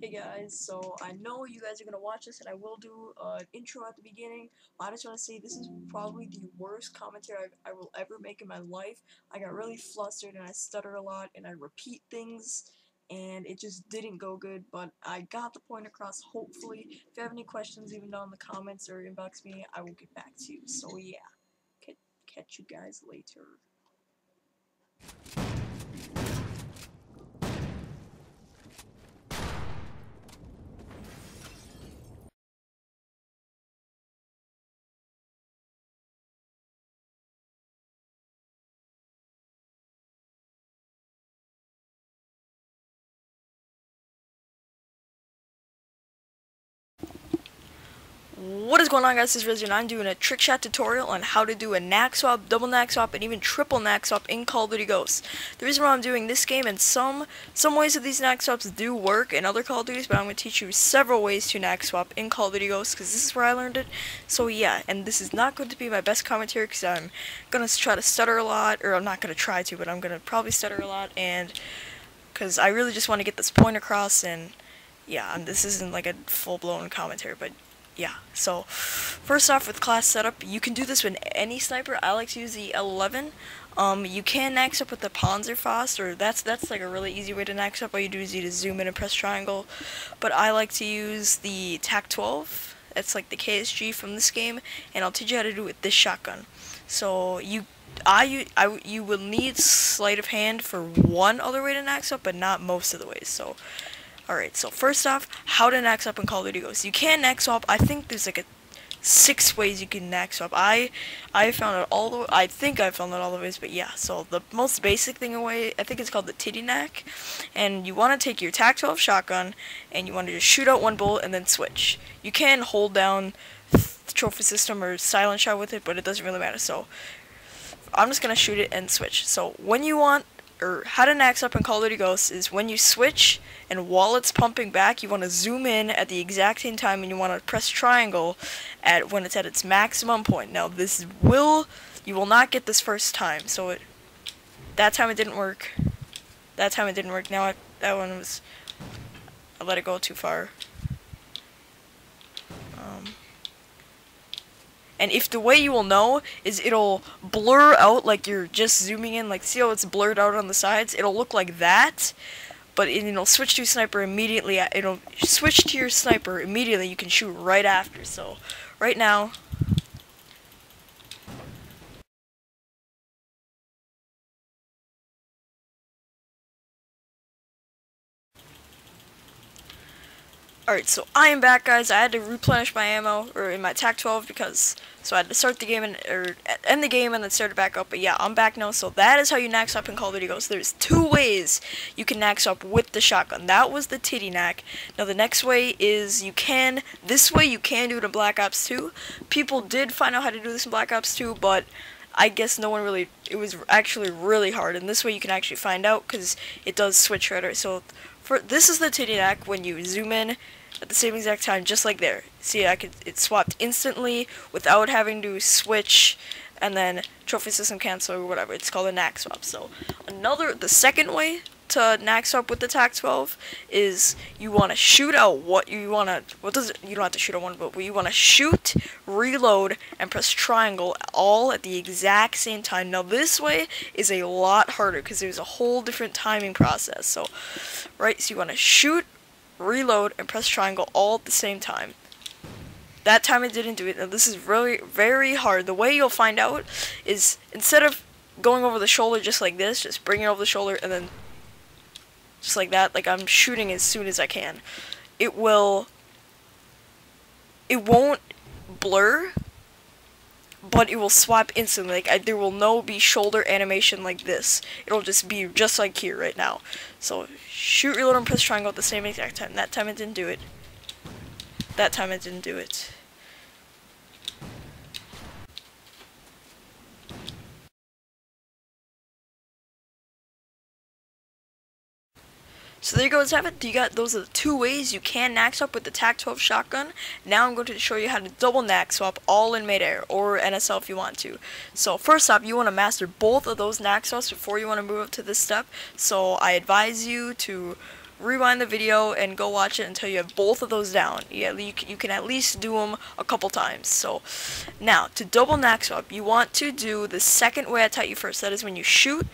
Hey guys, so I know you guys are gonna watch this and I will do an intro at the beginning, but I just want to say this is probably the worst commentary I will ever make in my life. I got really flustered and I stutter a lot and I repeat things and it just didn't go good, but I got the point across hopefully. If you have any questions, even down in the comments or inbox me, I will get back to you. So yeah, catch you guys later. What is going on, guys? This is Rizzy and I'm doing a trick shot tutorial on how to do a knack swap, double knack swap, and even triple knack swap in Call of Duty Ghosts. The reason why I'm doing this game, and some ways of these knack swaps do work in other Call of Duties, but I'm going to teach you several ways to knack swap in Call of Duty Ghosts, because this is where I learned it. So yeah, and this is not going to be my best commentary, because I'm going to try to stutter a lot, or I'm not going to try to, but I'm going to probably stutter a lot, and because I really just want to get this point across, and yeah, this isn't like a full-blown commentary, but yeah. So first off, with class setup, you can do this with any sniper. I like to use the L11. You can nax up with the Panzerfaust, or that's like a really easy way to nax up. All you do is you just zoom in and press triangle. But I like to use the TAC-12. That's like the KSG from this game, and I'll teach you how to do it with this shotgun. So you will need sleight of hand for one other way to nax up, but not most of the ways. So alright, so first off, how to nax up in Call of Duty Ghosts. You can nax swap. I think there's like 6 ways you can nax swap. I found it all the I think I found it all the ways, but yeah. So the most basic thing away, I think it's called the titty knack, and you want to take your TAC-12 shotgun and you want to just shoot out one bullet and then switch. You can hold down the trophy system or silent shot with it, but it doesn't really matter. So I'm just gonna shoot it and switch. So when you want, or how to nax up in Call of Duty Ghosts is when you switch and while it's pumping back, you want to zoom in at the exact same time and you want to press triangle at when it's at its maximum point. Now you will not get this first time. So that time it didn't work. That time it didn't work. Now that one was, I let it go too far. And if the way you will know is it'll blur out like you're just zooming in, like see how it's blurred out on the sides? It'll look like that, but it'll switch to sniper immediately. It'll switch to your sniper immediately. You can shoot right after. So right now, alright, so I am back, guys. I had to replenish my ammo, or in my TAC-12, because, so I had to start the game, or end the game and then start it back up, but yeah, I'm back now, so that is how you nax up in Call of Duty Ghosts. There's 2 ways you can nax up with the shotgun. That was the titty knack. Now the next way is this way you can do it in Black Ops 2. People did find out how to do this in Black Ops 2, but I guess no one really, it was actually really hard, and this way you can actually find out, because it does switch right away. So this is the titty knack when you zoom in at the same exact time, just like there. See, it swapped instantly without having to switch and then trophy system cancel or whatever. It's called a knack swap. So the second way to knack swap with the TAC-12 is you want to shoot out you don't have to shoot out one, but you want to shoot, reload, and press triangle all at the exact same time. Now this way is a lot harder because there's a whole different timing process. So you want to shoot, reload, and press triangle all at the same time. That time I didn't do it. Now this is really very hard. The way you'll find out is instead of going over the shoulder just like this, just bring it over the shoulder and then just like that, like I'm shooting as soon as I can. It won't blur, but it will swap instantly. Like there will no be shoulder animation like this. It'll just be just like here right now. So shoot, reload, and press triangle at the same exact time. That time it didn't do it. That time it didn't do it. So there you go, let's have it. Those are the 2 ways you can nax swap with the TAC-12 shotgun. Now I'm going to show you how to double nax swap all in midair, or NSL if you want to. So first off, you want to master both of those nax swaps before you want to move up to this step. So I advise you to rewind the video and go watch it until you have both of those down. Yeah, you can at least do them a couple times. So now to double knack swap, you want to do the second way I taught you first. That is when you shoot,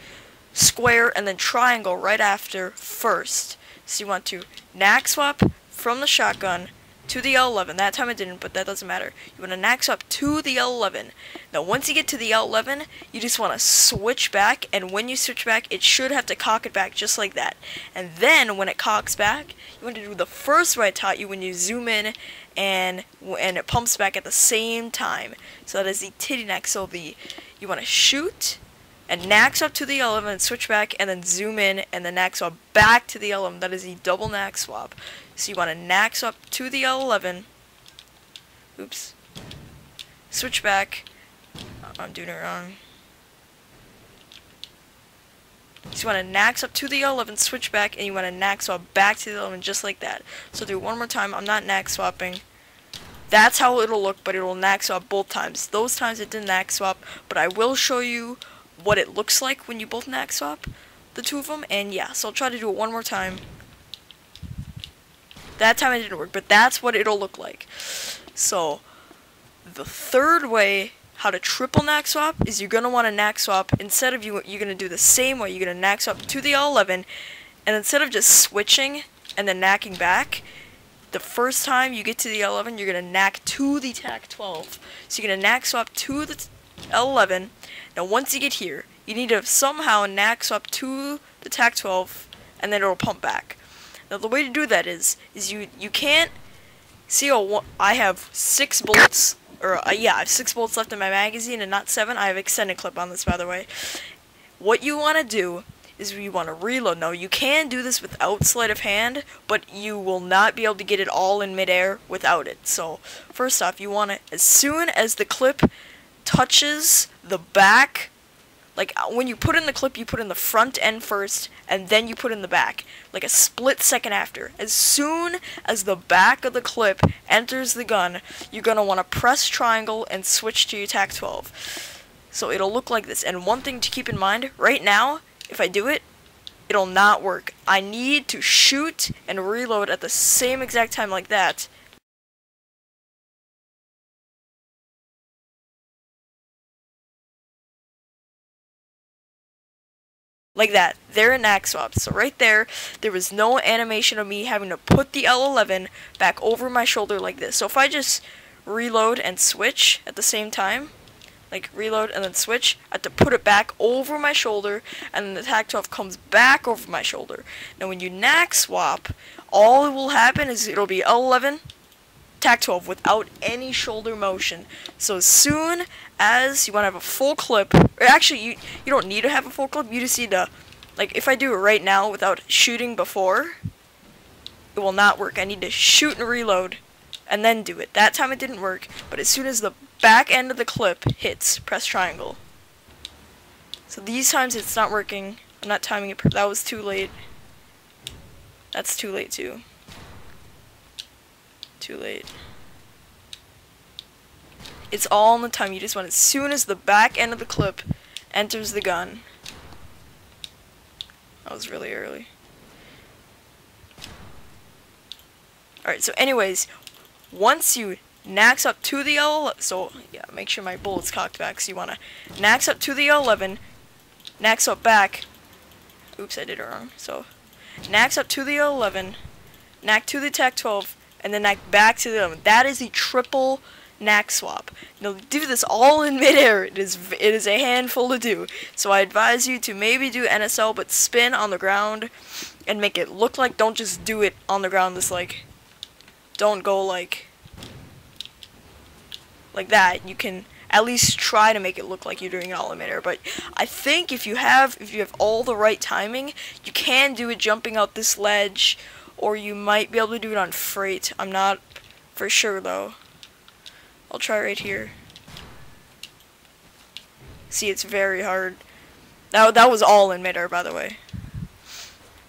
square, and then triangle right after first. So you want to knack swap from the shotgun to the L11. That time I didn't, but that doesn't matter. You want to knack swap to the L11. Now once you get to the L11, you just want to switch back, and when you switch back, it should have to cock it back just like that. And then when it cocks back, you want to do the first way I taught you when you zoom in and it pumps back at the same time. So that is the titty knack. So you want to shoot and knack swap to the L11 and switch back, and then zoom in and then knack swap back to the L11. That is the double knack swap. So you want to knack swap to the L11. Oops. Switch back. I'm doing it wrong. So you want to knack swap to the L11, switch back, and you want to knack swap back to the L11 just like that. So do it one more time. I'm not knack swapping. That's how it'll look, but it will knack swap both times. Those times it didn't knack swap, but I will show you what it looks like when you both knack swap the two of them. And yeah, so I'll try to do it one more time. That time it didn't work, but that's what it'll look like. So the third way how to triple knack swap is you're going to want to knack swap. Instead of you're going to do the same way. You're going to knack swap to the L11, and instead of just switching and then knacking back, the first time you get to the L11, you're going to knack to the TAC-12. So you're going to knack swap to the L11. Now once you get here, you need to somehow knack swap to the TAC-12, and then it'll pump back. Now the way to do that is you can't see. I have 6 bullets, or yeah, I have 6 bullets left in my magazine and not 7. I have extended clip on this, by the way. What you want to do is you want to reload. Now you can do this without sleight of hand, but you will not be able to get it all in midair without it. So first off, you want to, as soon as the clip touches the back, like when you put in the clip, you put in the front end first, and then you put in the back, like a split second after. As soon as the back of the clip enters the gun, you're going to want to press triangle and switch to your TAC-12. So it'll look like this. And one thing to keep in mind, right now, if I do it, it'll not work. I need to shoot and reload at the same exact time like that. Like that. They're in knack swap. So right there was no animation of me having to put the L11 back over my shoulder like this. So if I just reload and switch at the same time, like reload and then switch, I have to put it back over my shoulder, and then the TAC-12 comes back over my shoulder. Now when you knack swap, all that will happen is it'll be L11, TAC-12 without any shoulder motion. So as soon as you want to have a full clip, or actually you don't need to have a full clip, you just need to, like if I do it right now without shooting before, it will not work. I need to shoot and reload and then do it. That time it didn't work, but as soon as the back end of the clip hits, press triangle. So these times it's not working. I'm not timing it. That was too late. That's too late too. Too late. It's all in the time. You just want as soon as the back end of the clip enters the gun. That was really early. Alright, so anyways, once you knack up to the L11, so yeah, make sure my bullet's cocked back. So you want to knack up to the L11, knack up back. Oops, I did it wrong. So knack up to the L11, knack to the TAC-12, and then knack back to the L11. That is the triple knack swap. Now do this all in midair. It is a handful to do. So I advise you to maybe do NSL, but spin on the ground and make it look like. Don't just do it on the ground. Just like, don't go like that. You can at least try to make it look like you're doing it all in midair. But I think if you have all the right timing, you can do it jumping out this ledge, or you might be able to do it on freight. I'm not for sure though. I'll try right here. See, it's very hard. That was all in midair, by the way.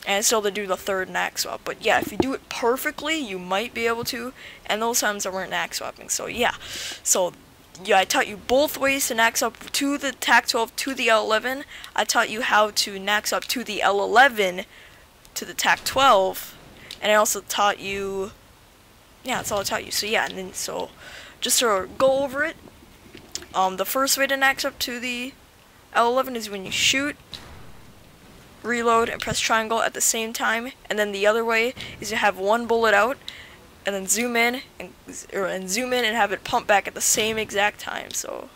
And still to do the third knack swap. But yeah, if you do it perfectly, you might be able to. And those times I weren't knack swapping. So yeah. So yeah, I taught you both ways to knack swap to the TAC-12 to the L11. I taught you how to knack swap to the L11 to the TAC-12, and I also taught you, yeah, that's all I taught you. So yeah, and then so just to go over it, the first way to max up to the L11 is when you shoot, reload, and press triangle at the same time, and then the other way is to have one bullet out, and then zoom in and have it pump back at the same exact time. So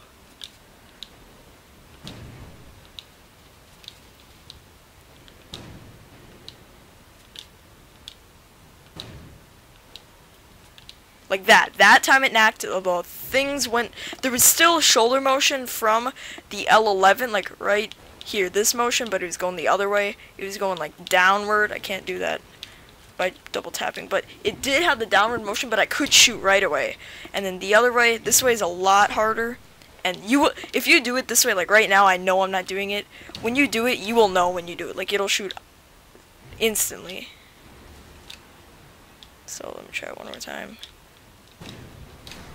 like that. That time it knacked, although things went, there was still shoulder motion from the L11, like right here, this motion, but it was going the other way. It was going like downward. I can't do that by double tapping, but it did have the downward motion, but I could shoot right away. And then the other way, this way is a lot harder. And if you do it this way, like right now, I know I'm not doing it. When you do it, you will know when you do it. Like, it'll shoot instantly. So let me try it one more time.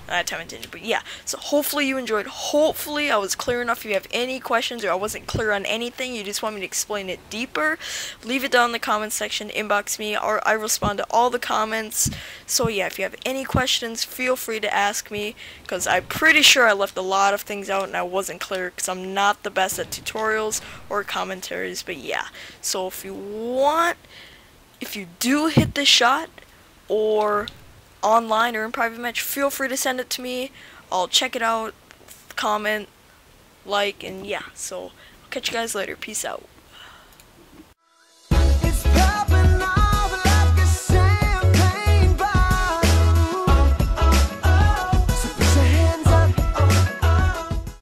That time it didn't, but yeah. So hopefully you enjoyed. Hopefully I was clear enough. If you have any questions or I wasn't clear on anything, you just want me to explain it deeper, leave it down in the comments section, inbox me, or I respond to all the comments. So yeah, if you have any questions, feel free to ask me, because I'm pretty sure I left a lot of things out and I wasn't clear, because I'm not the best at tutorials or commentaries. But yeah, so if you do hit the shot, or online or in private match, feel free to send it to me. I'll check it out, comment, like, and yeah. So I'll catch you guys later. Peace out.